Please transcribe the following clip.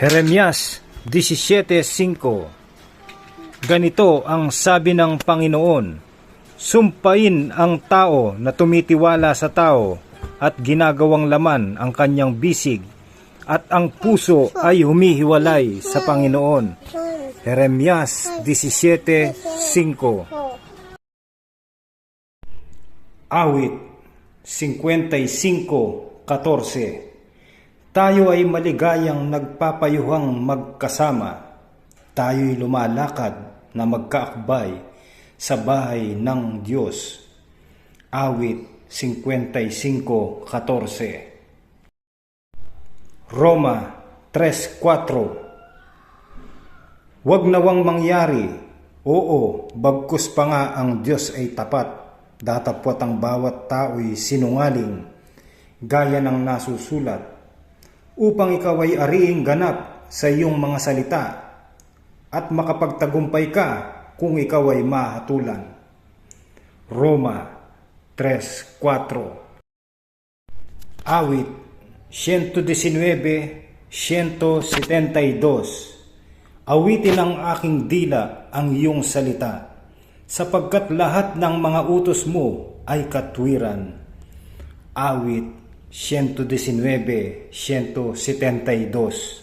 Jeremias 17:5. Ganito ang sabi ng Panginoon: sumpain ang tao na tumitiwala sa tao at ginagawang laman ang kanyang bisig, at ang puso ay humihiwalay sa Panginoon. Jeremias 17:5. Awit 55:14. Tayo ay maligayang nagpapayuhang magkasama. Tayo'y lumalakad na magkaakbay sa bahay ng Diyos. Awit 55:14. Roma 3:4. Huwag nawang mangyari, oo, bagkus pa nga ang Diyos ay tapat, datapwat ang bawat tao'y sinungaling, gaya ng nasusulat, upang ikaw ay ariing ganap sa iyong mga salita at makapagtagumpay ka kung ikaw ay mahatulan. Roma 3:4. Awit 119:172. Awitin ang aking dila ang iyong salita, sapagkat lahat ng mga utos mo ay katwiran. Awit 119:172.